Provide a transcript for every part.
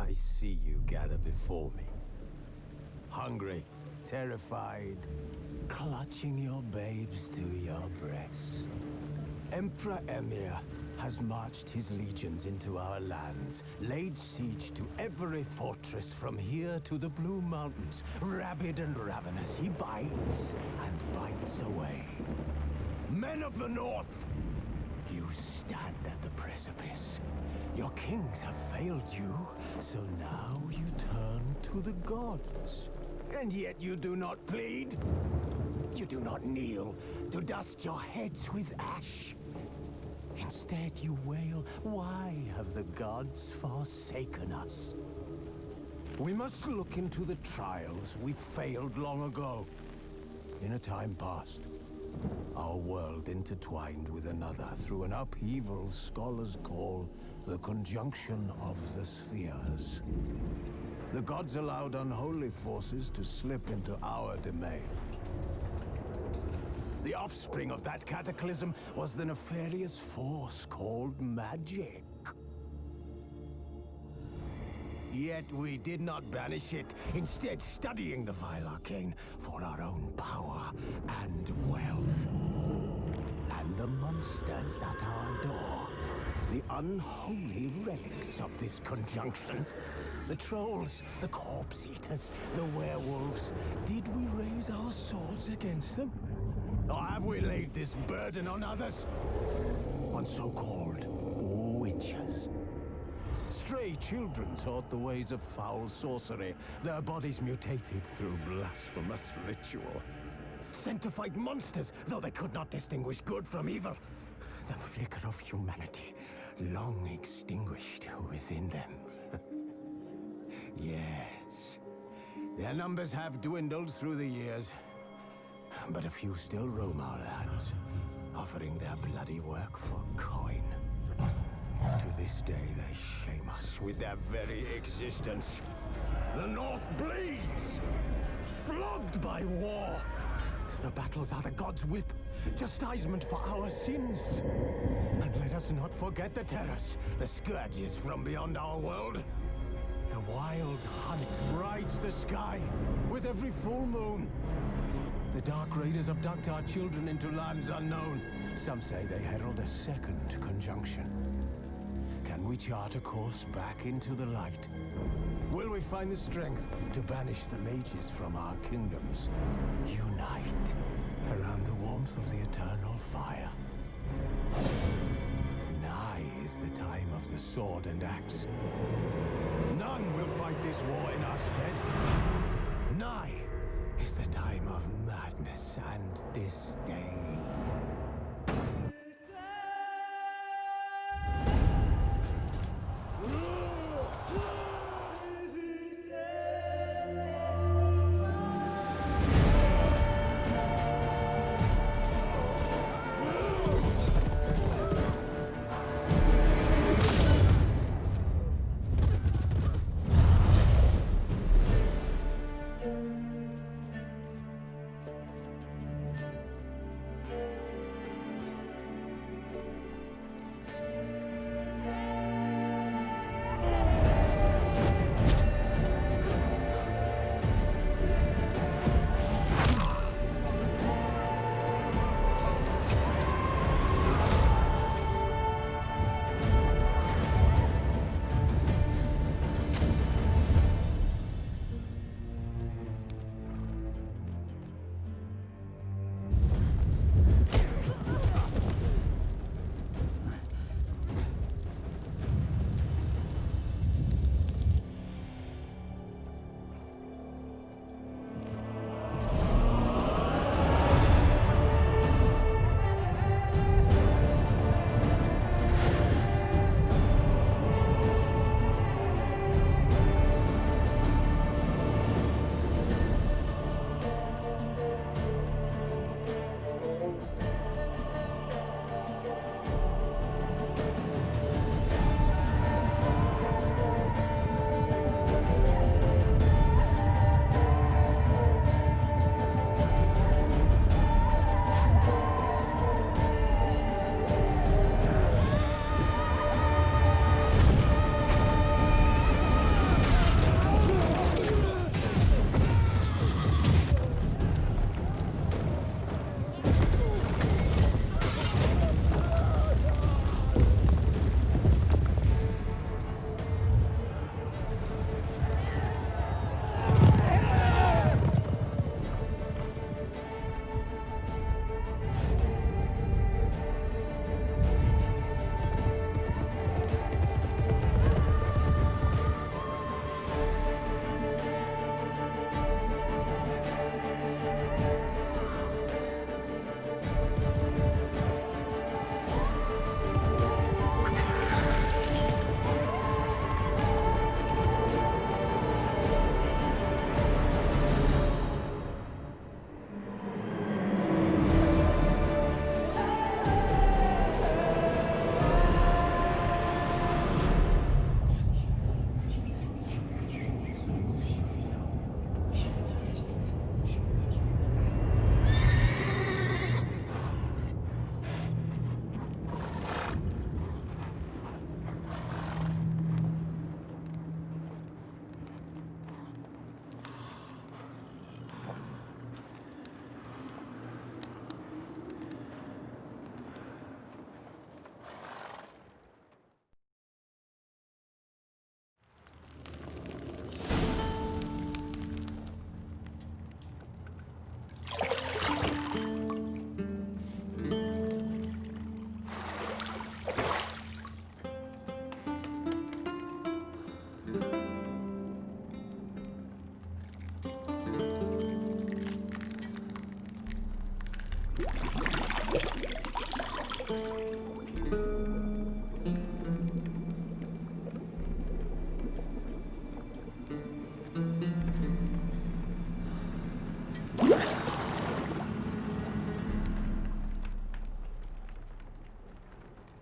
I see you gather before me. Hungry, terrified, clutching your babes to your breast. Emperor Emir has marched his legions into our lands, laid siege to every fortress from here to the Blue Mountains. Rabid and ravenous, he bites and bites away. Men of the North, you stand at the precipice. Your kings have failed you, so now you turn to the gods. And yet you do not plead. You do not kneel to dust your heads with ash. Instead you wail, why have the gods forsaken us? We must look into the trials we failed long ago. In a time past, our world intertwined with another through an upheaval scholars call the conjunction of the spheres. The gods allowed unholy forces to slip into our domain. The offspring of that cataclysm was the nefarious force called magic. Yet we did not banish it, instead studying the vile arcane for our own power and wealth. And the monsters at our door, the unholy relics of this conjunction. The trolls, the corpse eaters, the werewolves. Did we raise our swords against them? Or have we laid this burden on others? On so-called witches. Stray children taught the ways of foul sorcery, their bodies mutated through blasphemous ritual. Sent to fight monsters, though they could not distinguish good from evil. The flicker of humanity, long extinguished within them. Yes, their numbers have dwindled through the years. But a few still roam our lands, offering their bloody work for coin. To this day, they shame us with their very existence. The North bleeds, flogged by war. The battles are the gods' whip, chastisement for our sins. And let us not forget the terrors, the scourges from beyond our world. The wild hunt rides the sky with every full moon. The Dark Raiders abduct our children into lands unknown. Some say they herald a second conjunction. Can we chart a course back into the light? Will we find the strength to banish the mages from our kingdoms? Unite around the warmth of the eternal fire. Nigh is the time of the sword and axe. None will fight this war in our stead. Nigh is the time of madness and disdain.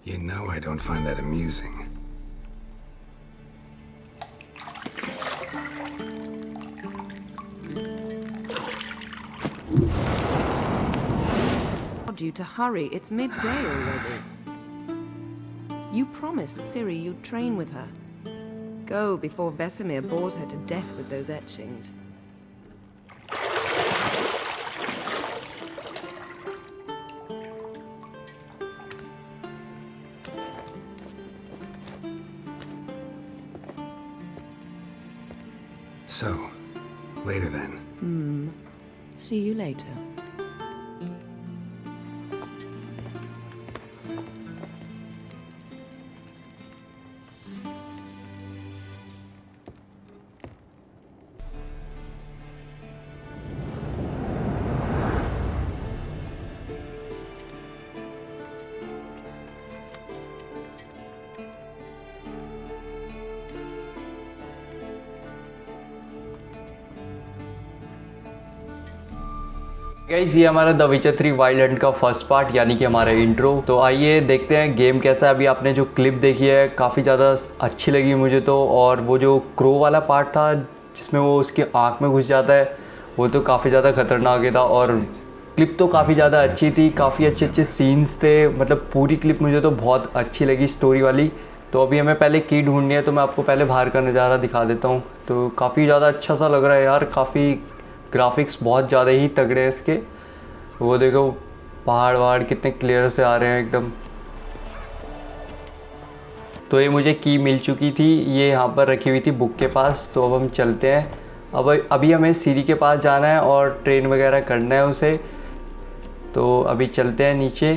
You know I don't find that amusing. You to hurry, it's midday already. You promised Ciri you'd train with her. Go before Vesemir bores her to death with those etchings. So, later then. See you later. Guys ये हमारा the विचर 3 wild Hunt का first part यानी कि हमारा intro. तो आइए देखते हैं गेम कैसा है। अभी आपने जो क्लिप देखी है काफ़ी ज़्यादा अच्छी लगी मुझे तो, और वो जो क्रो वाला पार्ट था जिसमें वो उसकी आँख में घुस जाता है वो तो काफ़ी ज़्यादा खतरनाक था, और क्लिप तो काफ़ी ज़्यादा अच्छी थी, काफ़ी अच्छे अच्छे सीन्स थे, मतलब पूरी क्लिप मुझे तो बहुत अच्छी लगी स्टोरी वाली। तो अभी हमें पहले की ढूंढनी है, तो मैं आपको पहले बाहर का नज़ारा दिखा देता हूँ। तो काफ़ी ज़्यादा अच्छा सा लग रहा है यार, काफ़ी ग्राफिक्स बहुत ज़्यादा ही तगड़े हैं इसके। वो देखो पहाड़ वहाड़ कितने क्लियर से आ रहे हैं एकदम। तो ये मुझे की मिल चुकी थी, ये यहाँ पर रखी हुई थी बुक के पास। तो अब हम चलते हैं, अब अभी हमें सीरी के पास जाना है और ट्रेन वगैरह करना है उसे। तो अभी चलते हैं नीचे,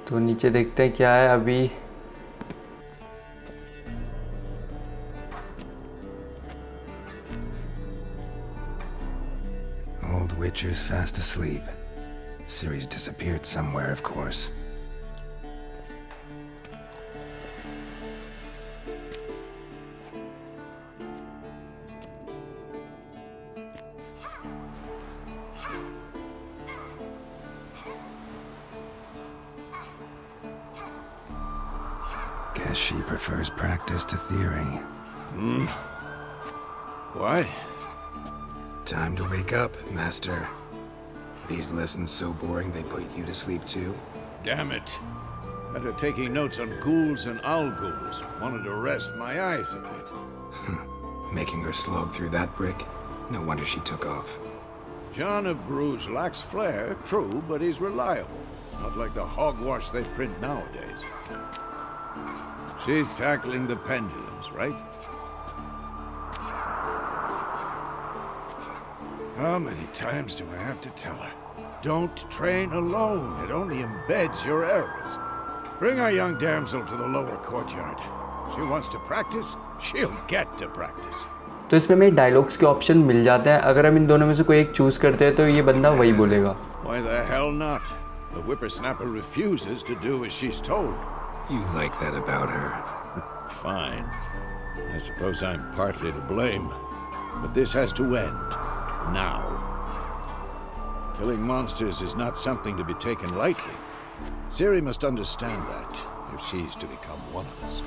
तो नीचे देखते हैं क्या है अभी। Old Witcher's fast asleep. Ciri's disappeared somewhere, of course. Guess she prefers practice to theory. What? Time to wake up, Master. These lessons so boring they put you to sleep too? Damn it. After taking notes on ghouls and owl ghouls, wanted to rest my eyes a bit. Making her slog through that brick? No wonder she took off. John of Bruges lacks flair, true, but he's reliable. Not like the hogwash they print nowadays. She's tackling the pendulums, right? How many times do I have to tell her? Don't train alone. It only embeds your errors. Bring our young damsel to the lower courtyard. She wants to practice, she'll get to practice. तो इसमें हमें dialogues के option मिल जाते हैं, अगर हम इन दोनों में से कोई एक चूज करते हैं तो ये बंदा वही बोलेगा। Why the hell not? The whippersnapper refuses to do as she's told. You like that about her? Fine. I suppose I'm partly to blame. But this has to end. Now. Killing monsters is not something to be taken lightly. Ciri must understand that, if she's to become one of us.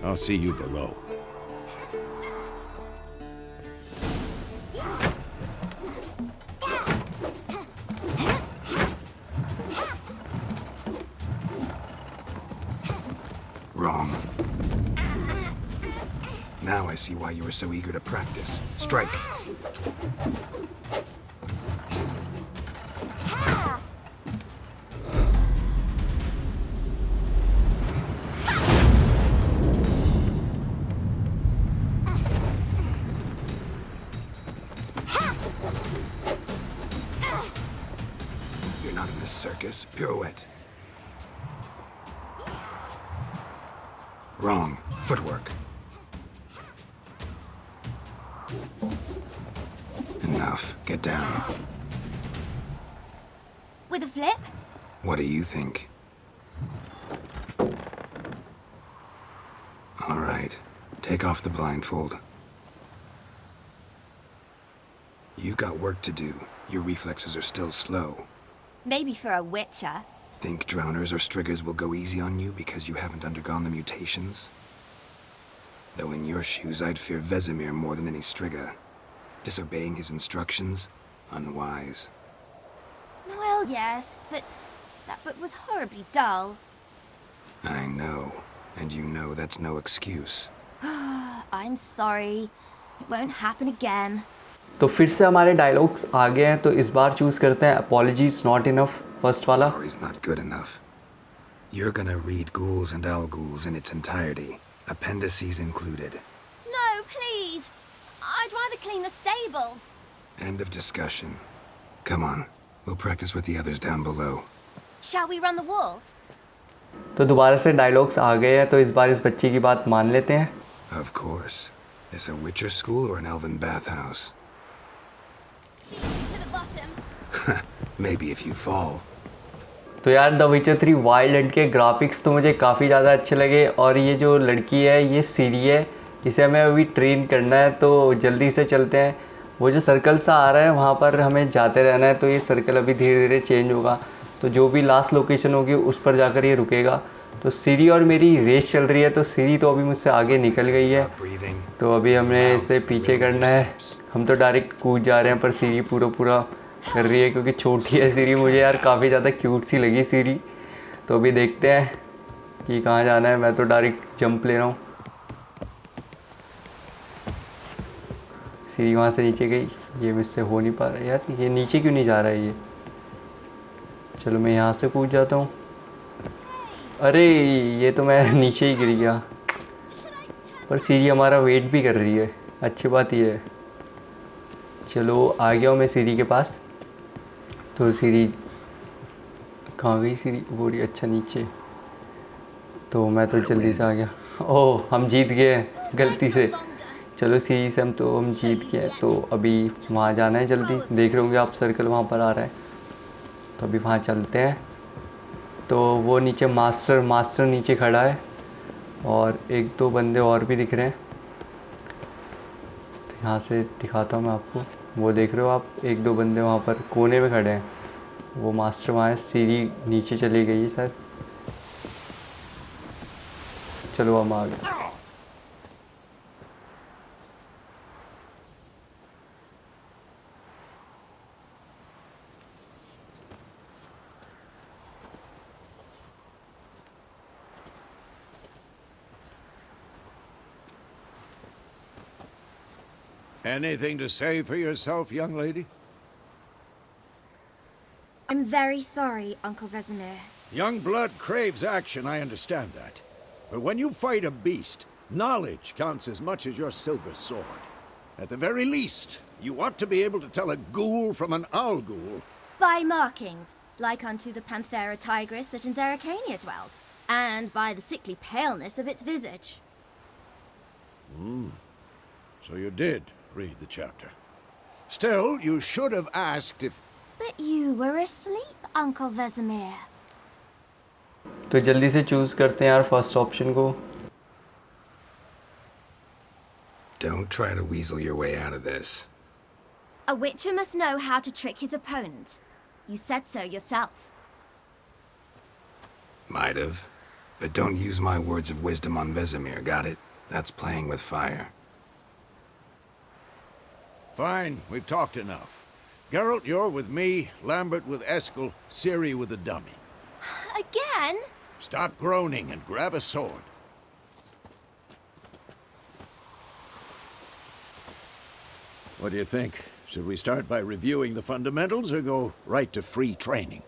I'll see you below. Wrong. Now I see why you were so eager to practice. Strike! You're not in a circus. Pirouette. Wrong. Footwork. Enough. Get down. With a flip? What do you think? All right. Take off the blindfold. You've got work to do. Your reflexes are still slow. Maybe for a witcher. Think drowners or striggers will go easy on you because you haven't undergone the mutations? Though in your shoes, I'd fear Vesemir more than any strigger. Disobeying his instructions, unwise. Well, yes, but that book was horribly dull. I know, and you know that's no excuse. I'm sorry. It won't happen again. तो फिर से हमारे dialogues आ गए हैं, तो इस बार choose करते हैं अपॉलॉजीज नॉट इनफ, फर्स्ट वाला. Sorry's not good enough. You're gonna read Ghouls and Alghouls in its entirety, appendices included. No, please. I'd rather clean the stables. End of discussion. Come on, we'll practice with the others down below. Shall we run the walls? तो दोबारा से dialogues आ गए हैं, तो इस बार इस बच्चे की बात मान लेते हैं. Of course. Is a Witcher school or an elven bathhouse? To the bottom. Maybe if you fall. तो यार द विचर 3 वाइल्ड हंट के ग्राफिक्स तो मुझे काफ़ी ज़्यादा अच्छे लगे. और ये जो लड़की है ये सीरी है, इसे हमें अभी ट्रेन करना है, तो जल्दी से चलते हैं. वो जो सर्कल सा आ रहा है वहाँ पर हमें जाते रहना है, तो ये सर्कल अभी धीरे धीरे चेंज होगा, तो जो भी लास्ट लोकेशन होगी उस पर जाकर ये रुकेगा. तो सीरी और मेरी रेस चल रही है, तो सीरी तो अभी मुझसे आगे निकल गई है, तो अभी हमने इसे पीछे करना है. हम तो डायरेक्ट कूद जा रहे हैं, पर सीरी पूरा कर रही है क्योंकि छोटी है सीरी. मुझे यार काफ़ी ज़्यादा क्यूट सी लगी सीरी. तो अभी देखते हैं कि कहाँ जाना है. मैं तो डायरेक्ट जंप ले रहा हूँ. सीरी वहाँ से नीचे गई, ये मुझसे हो नहीं पा रहा यार. ये नीचे क्यों नहीं जा रहा है ये? चलो मैं यहाँ से कूद जाता हूँ. अरे ये तो मैं नीचे ही गिर गया. पर सीरी हमारा वेट भी कर रही है, अच्छी बात ये है. चलो आ गया हूँ मैं सीरी के पास. तो सीरी कहाँ गई? सीरी वो रही, अच्छा नीचे. तो मैं तो जल्दी से आ गया. ओह हम जीत गए गलती से. चलो सीरी से हम जीत गए. तो अभी वहाँ जाना है जल्दी. देख रहे होंगे आप सर्कल वहाँ पर आ रहा है, तो अभी वहाँ चलते हैं. तो वो नीचे मास्टर नीचे खड़ा है, और एक दो बंदे और भी दिख रहे हैं. तो यहाँ से दिखाता हूँ मैं आपको. वो देख रहे हो आप, एक दो बंदे वहाँ पर कोने में खड़े हैं. वो मास्टर वहाँ है. सीरी नीचे चली गई है शायद. चलो हम आ गए. Anything to say for yourself, young lady? I'm very sorry, Uncle Vesemir. Young blood craves action, I understand that. But when you fight a beast, knowledge counts as much as your silver sword. At the very least, you ought to be able to tell a ghoul from an owl ghoul. By markings, like unto the Panthera tigris that in Zeracania dwells, and by the sickly paleness of its visage. So you did read the chapter. Still, you should have asked if... But you were asleep, Uncle Vesemir. तो जल्दी से choose करते हैं यार first option को. Don't try to weasel your way out of this. A witcher must know how to trick his opponent. You said so yourself. Might have. But don't use my words of wisdom on Vesemir, got it? That's playing with fire. Fine, we've talked enough. Geralt, you're with me, Lambert with Eskel, Ciri with the dummy. Again? Stop groaning and grab a sword. What do you think? Should we start by reviewing the fundamentals or go right to free training?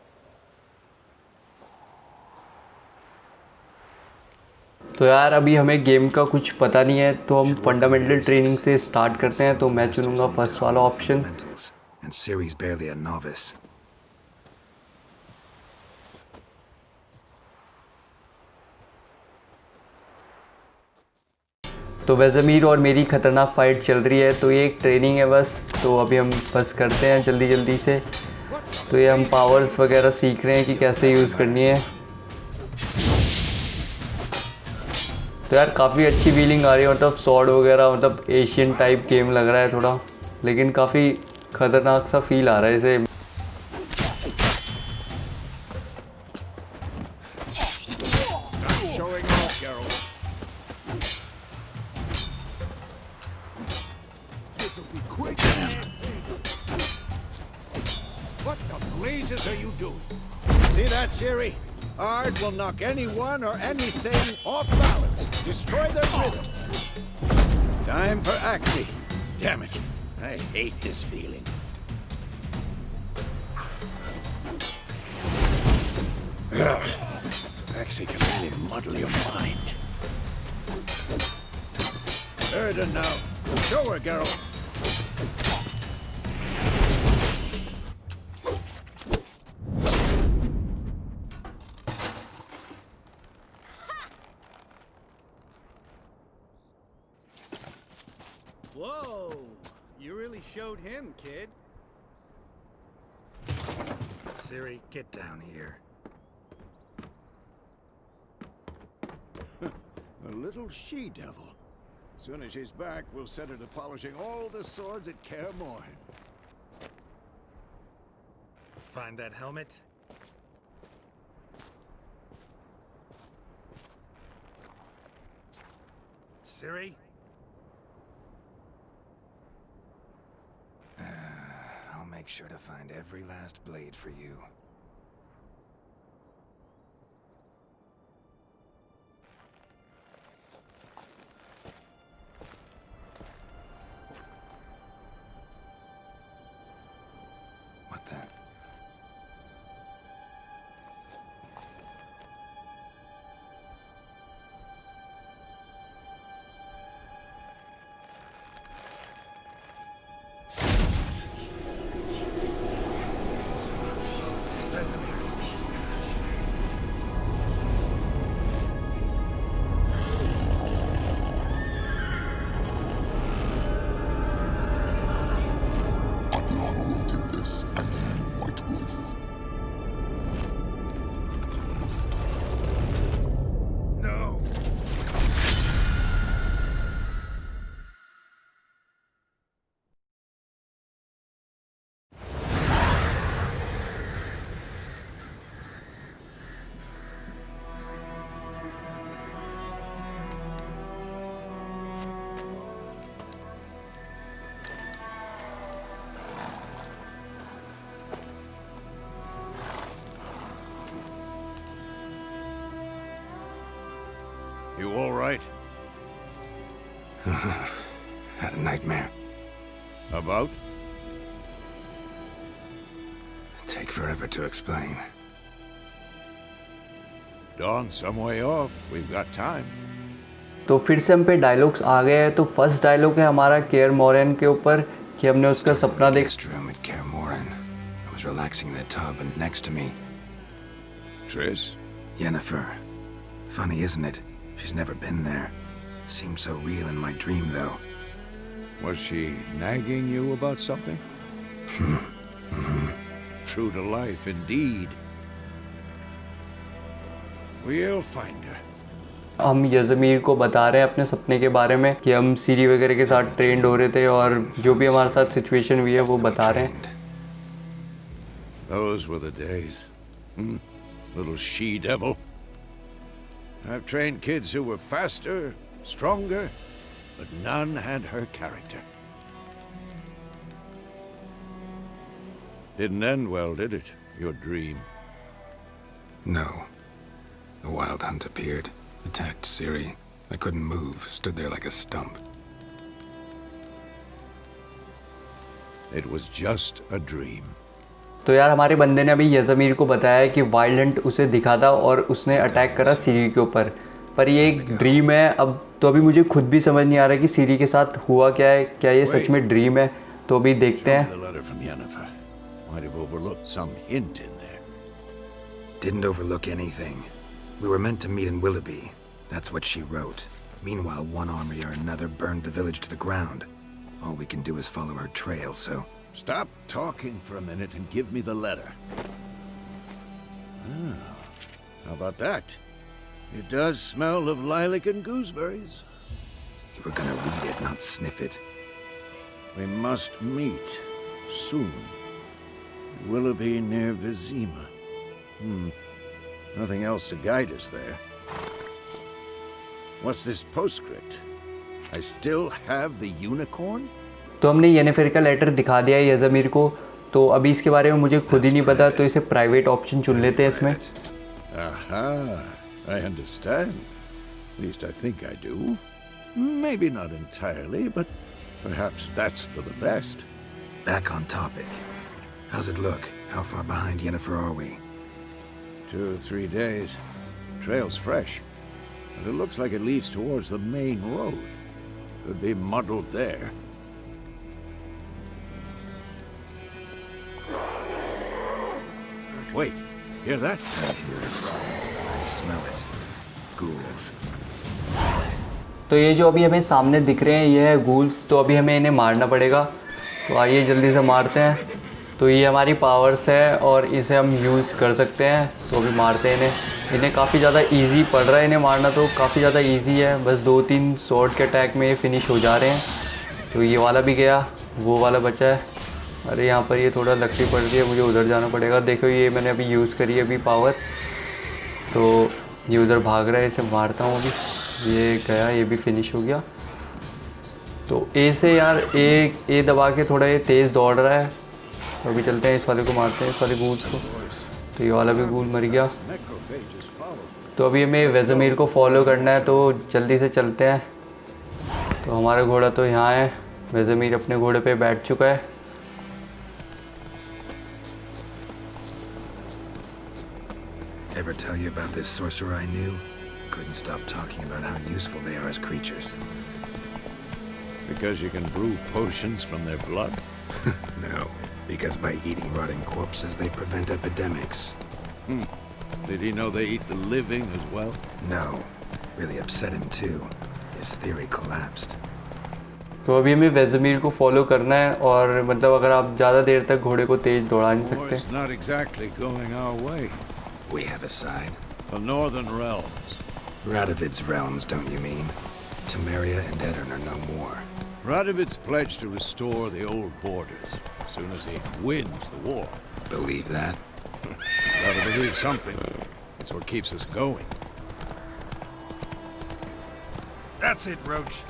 तो यार अभी हमें game का कुछ पता नहीं है, तो हम फंडामेंटल ट्रेनिंग से स्टार्ट करते हैं. तो मैं चुनूंगा फर्स्ट वाला option. And Ciri's barely a novice. तो वेज़मीर और मेरी ख़तरनाक फाइट चल रही है. तो ये एक ट्रेनिंग है बस. तो अभी हम बस करते हैं जल्दी से. तो ये हम पावर्स वगैरह सीख रहे हैं कि कैसे यूज़ करनी है. तो यार काफ़ी अच्छी फीलिंग आ रही है, मतलब स्वॉर्ड वगैरह, मतलब एशियन टाइप गेम लग रहा है थोड़ा, लेकिन काफ़ी ख़तरनाक सा फील आ रहा है इसे. blazes are you doing? See that, Siri? Art will knock anyone or anything off balance. Destroy their rhythm. Time for Axie. Damn it. I hate this feeling. Ugh. Axie can really muddle your mind. Erda now. Show her, Geralt. Whoa! You really showed him, kid. Ciri, get down here. A little she-devil. Soon as she's back, we'll set her to polishing all the swords at Kaer Morhen. Find that helmet? Ciri? I'll make sure to find every last blade for you. What the? You all right? Had a nightmare. About? Take forever to explain. Dawn's some way off. We've got time. तो फिर से हम पे dialogues आ गए हैं। तो first dialogue है हमारा केयर मोरेन के ऊपर कि हमने उसका सपना देखा। Guest room at Kaer Morhen. I was relaxing in the tub, and next to me, Triss? Yennefer. Funny, isn't it? She's never been there. Seemed so real in my dream, though. Was she nagging you about something? True to life, indeed. We'll find her. हम यज़मीर को बता रहे हैं अपने सपने के बारे में कि हम सीरी वगैरह के साथ ट्रेंड हो रहे थे और जो भी हमारे साथ सिचुएशन हुई है वो बता रहे हैं। Those were the days. Little she-devil. I've trained kids who were faster, stronger, but none had her character. Didn't end well, did it? Your dream? No. A wild hunt appeared, attacked Ciri. I couldn't move, stood there like a stump. It was just a dream. तो यार हमारे बंदे ने अभी यज़मीर को बताया कि wild Hunt उसे दिखा था और उसने अटैक करा सीरी के ऊपर, पर ये एक ड्रीम है। अब तो अभी मुझे खुद भी समझ नहीं आ रहा कि सीरी के साथ हुआ क्या है, क्या ये सच में ड्रीम है। तो अभी देखते हैं। Didn't overlook anything. We were meant to meet in Willoughby. That's what she wrote. Meanwhile, one army or another burned the village to the ground. All we can do is follow her trail, so... Stop talking for a minute and give me the letter. How about that? It does smell of lilac and gooseberries. You were gonna read it, not sniff it. We must meet soon. Willoughby near Vizima. Nothing else to guide us there. What's this postscript? I still have the unicorn? तो हमने Yennefer का letter दिखा दिया है यज़मीर को। तो अभी इसके बारे में मुझे खुद ही नहीं पता, तो इसे प्राइवेट ऑप्शन चुन लेते हैं इसमें। Aha, I understand. At least I think I do. Maybe not entirely, but perhaps that's for the best. Back on topic. How's it look? How far behind Yennefer are we? 2 or 3 days. Trail's fresh, but it looks like it leads towards the main road. Could be muddled there. Wait, hear that? I hear it. I smell it. Ghouls. तो ये जो अभी हमें सामने दिख रहे हैं ये है गूल्स, तो अभी हमें इन्हें मारना पड़ेगा। तो आइए जल्दी से मारते हैं। तो ये हमारी पावर्स है और इसे हम यूज़ कर सकते हैं। तो अभी मारते हैं इन्हें काफ़ी ज़्यादा इजी पड़ रहा है इन्हें मारना, तो काफ़ी ज़्यादा इजी है। बस 2-3 शॉट के अटैक में ये फिनिश हो जा रहे हैं। तो ये वाला भी गया, वो वाला बचा है। अरे यहाँ पर ये थोड़ा लकड़ी पड़ रही है, मुझे उधर जाना पड़ेगा। देखो ये मैंने अभी यूज़ करी है अभी पावर, तो ये उधर भाग रहा है, इसे मारता हूँ अभी। ये गया, ये भी फिनिश हो गया। तो ए से यार ए दबा के थोड़ा ये तेज़ दौड़ रहा है। तो अभी चलते हैं, इस वाले को मारते हैं, इस वाले गूल्स को। तो ये वाला भी गूल मर गया। तो अभी हमें वेज़मीर को फॉलो करना है, तो जल्दी से चलते हैं। तो हमारा घोड़ा तो यहाँ है, वेज़मीर अपने घोड़े पे बैठ चुका है। Ever tell you about this sorcerer I knew? Couldn't stop talking about how useful they are as creatures. Because you can brew potions from their blood? No, because by eating rotting corpses they prevent epidemics. Did he know they eat the living as well? No, really upset him too. His theory collapsed. तो अभी हमें वेज़मीर को follow करना है, और मतलब अगर आप ज़्यादा देर तक घोड़े को तेज़ दौड़ा नहीं सकते। War's not exactly going our way. We have a side. The northern realms. Radovid's realms, don't you mean? Temeria and Edirn are no more. Radovid's pledged to restore the old borders as soon as he wins the war. Believe that? Gotta believe something. That's what keeps us going. That's it, Roach.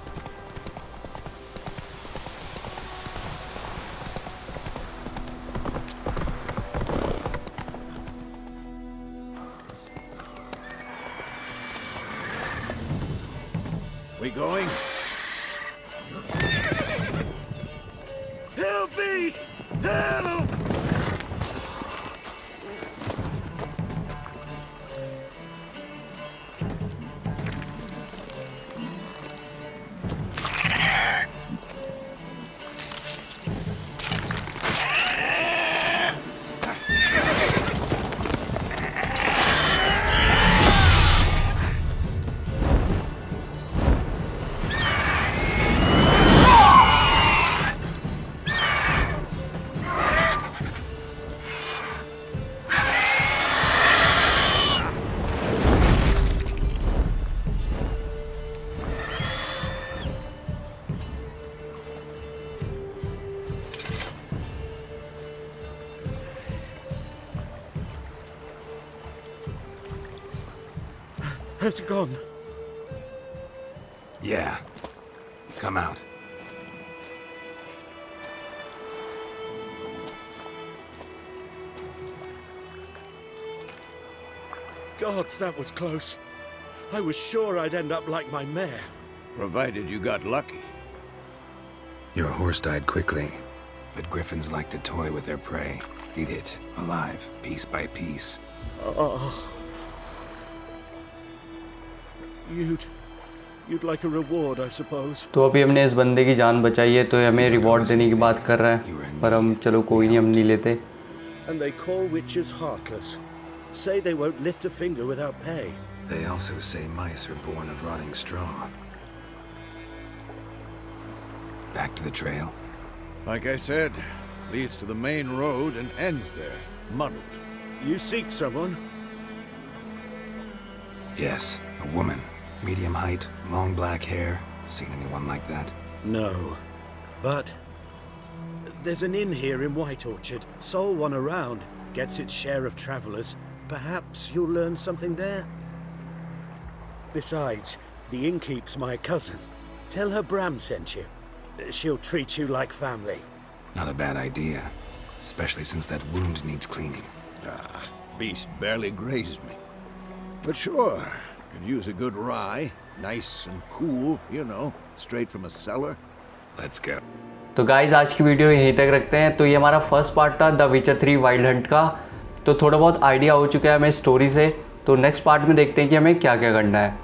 We going? Help me! Help! Has it gone? Yeah. Come out. Gods, that was close. I was sure I'd end up like my mare. Provided you got lucky. Your horse died quickly, but griffins like to toy with their prey. Eat it, alive, piece by piece. You'd like a reward, I suppose. तो अभी हमने इस बंदे की जान बचाई है, तो हमें रिवॉर्ड देने की बात कर रहा है, पर हम चलो कोई नहीं, हम नहीं लेते। And they call witches heartless. Say they won't lift a finger without pay. They also say mice are born of rotting straw. Back to the trail. Like I said, leads to the main road and ends there, muddled. You seek someone? Yes, a woman. Medium height, long black hair. Seen anyone like that? No. But there's an inn here in White Orchard. Sole one around. Gets its share of travelers. Perhaps you'll learn something there? Besides, the innkeep's my cousin. Tell her Bram sent you. She'll treat you like family. Not a bad idea. especially since that wound needs cleaning. Ah, beast barely grazed me. But sure, could use a good rye. Nice and cool, you know, straight from a cellar. Let's go. तो guys आज की video यहीं तक रखते हैं। तो ये हमारा फर्स्ट पार्ट था द विचर 3 वाइल्ड हंट का। तो थोड़ा बहुत आइडिया हो चुका है हमें स्टोरी से। तो नेक्स्ट पार्ट में देखते हैं कि हमें क्या क्या करना है।